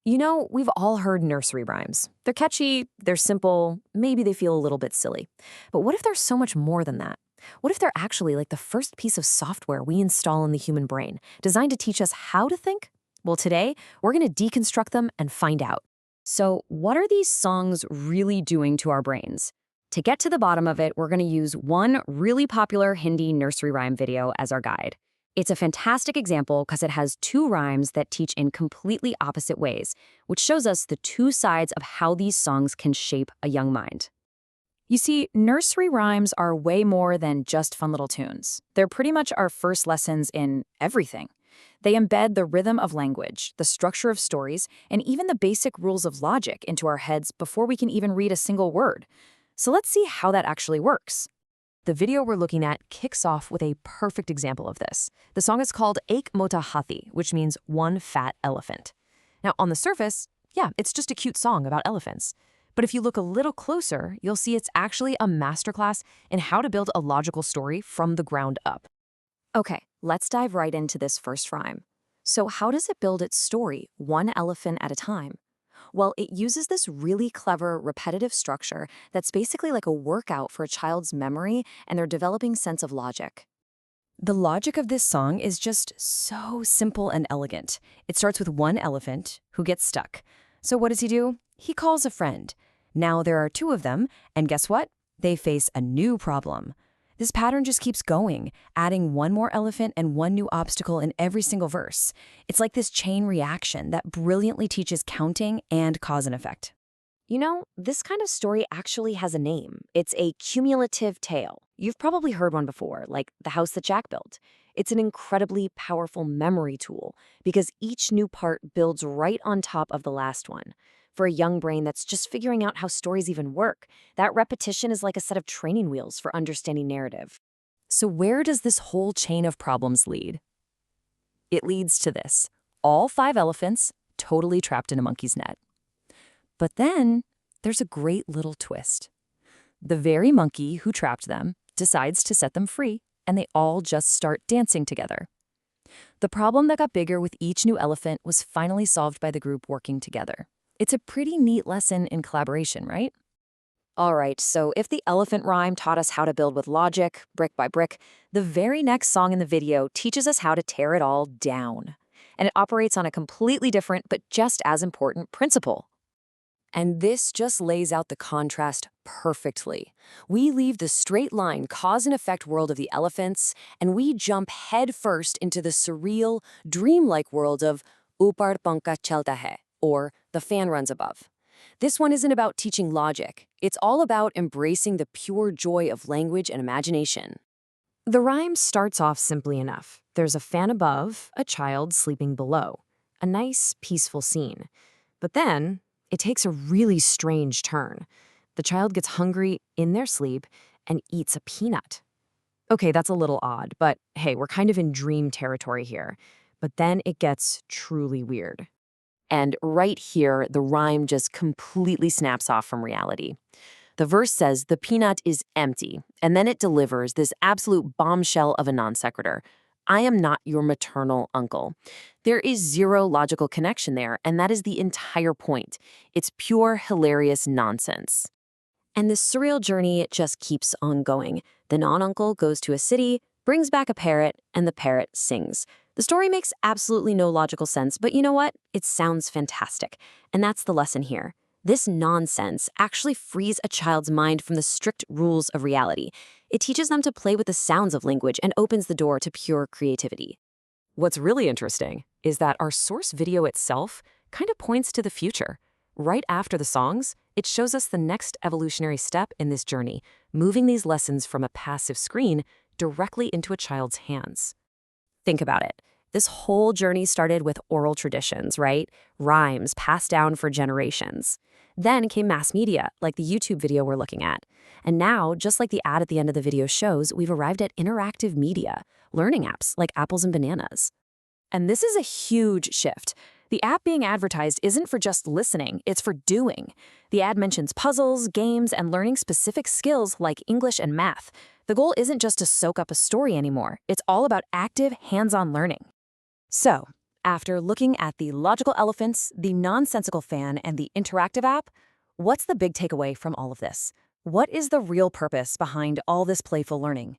You know, we've all heard nursery rhymes. They're catchy, they're simple, maybe they feel a little bit silly. But what if there's so much more than that? What if they're actually like the first piece of software we install in the human brain, designed to teach us how to think? Well, today, we're going to deconstruct them and find out. So, what are these songs really doing to our brains? To get to the bottom of it, we're going to use one really popular Hindi nursery rhyme video as our guide. It's a fantastic example because it has two rhymes that teach in completely opposite ways, which shows us the two sides of how these songs can shape a young mind. You see, nursery rhymes are way more than just fun little tunes. They're pretty much our first lessons in everything. They embed the rhythm of language, the structure of stories, and even the basic rules of logic into our heads before we can even read a single word. So let's see how that actually works. The video we're looking at kicks off with a perfect example of this. The song is called Ek Mota Hathi, which means one fat elephant. Now, on the surface, yeah, it's just a cute song about elephants. But if you look a little closer, you'll see it's actually a masterclass in how to build a logical story from the ground up. Okay, let's dive right into this first rhyme. So how does it build its story, one elephant at a time? Well, it uses this really clever, repetitive structure that's basically like a workout for a child's memory and their developing sense of logic. The logic of this song is just so simple and elegant. It starts with one elephant who gets stuck. So what does he do? He calls a friend. Now there are two of them, and guess what? They face a new problem. This pattern just keeps going, adding one more elephant and one new obstacle in every single verse. It's like this chain reaction that brilliantly teaches counting and cause and effect. You know, this kind of story actually has a name. It's a cumulative tale. You've probably heard one before, like The House That Jack Built. It's an incredibly powerful memory tool because each new part builds right on top of the last one. For a young brain that's just figuring out how stories even work, that repetition is like a set of training wheels for understanding narrative. So where does this whole chain of problems lead? It leads to this: all five elephants totally trapped in a monkey's net. But then there's a great little twist. The very monkey who trapped them decides to set them free, and they all just start dancing together. The problem that got bigger with each new elephant was finally solved by the group working together. It's a pretty neat lesson in collaboration, right? All right, so if the elephant rhyme taught us how to build with logic, brick by brick, the very next song in the video teaches us how to tear it all down. And it operates on a completely different but just as important principle. And this just lays out the contrast perfectly. We leave the straight line cause and effect world of the elephants, and we jump head first into the surreal, dreamlike world of Upar Panka Chalta Hai, or The Fan Runs Above. This one isn't about teaching logic. It's all about embracing the pure joy of language and imagination. The rhyme starts off simply enough. There's a fan above, a child sleeping below. A nice, peaceful scene. But then, it takes a really strange turn. The child gets hungry in their sleep and eats a peanut. Okay, that's a little odd, but hey, we're kind of in dream territory here. But then it gets truly weird. And right here, the rhyme just completely snaps off from reality. The verse says the peanut is empty, and then it delivers this absolute bombshell of a non sequitur. I am not your maternal uncle. There is zero logical connection there, and that is the entire point. It's pure, hilarious nonsense. And this surreal journey just keeps on going. The non-uncle goes to a city, brings back a parrot, and the parrot sings. The story makes absolutely no logical sense, but you know what? It sounds fantastic. And that's the lesson here. This nonsense actually frees a child's mind from the strict rules of reality. It teaches them to play with the sounds of language and opens the door to pure creativity. What's really interesting is that our source video itself kind of points to the future. Right after the songs, it shows us the next evolutionary step in this journey, moving these lessons from a passive screen directly into a child's hands. Think about it. This whole journey started with oral traditions, right? Rhymes passed down for generations. Then came mass media, like the YouTube video we're looking at. And now, just like the ad at the end of the video shows, we've arrived at interactive media, learning apps like Apples and Bananas. And this is a huge shift. The app being advertised isn't for just listening, it's for doing. The ad mentions puzzles, games, and learning specific skills like English and math. The goal isn't just to soak up a story anymore. It's all about active, hands-on learning. So, After looking at the logical elephants, the nonsensical fan, and the interactive app, what's the big takeaway from all of this? What is the real purpose behind all this playful learning?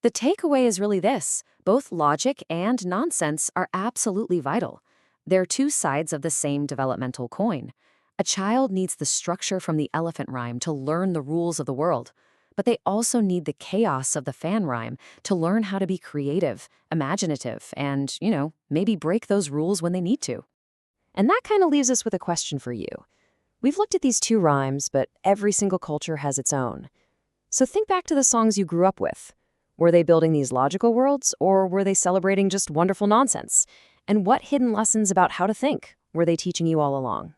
The takeaway is really this: both logic and nonsense are absolutely vital. They're two sides of the same developmental coin. A child needs the structure from the elephant rhyme to learn the rules of the world, but they also need the chaos of the fan rhyme to learn how to be creative, imaginative, and, maybe break those rules when they need to. And that kind of leaves us with a question for you. We've looked at these two rhymes, but every single culture has its own. So think back to the songs you grew up with. Were they building these logical worlds, or were they celebrating just wonderful nonsense? And what hidden lessons about how to think were they teaching you all along?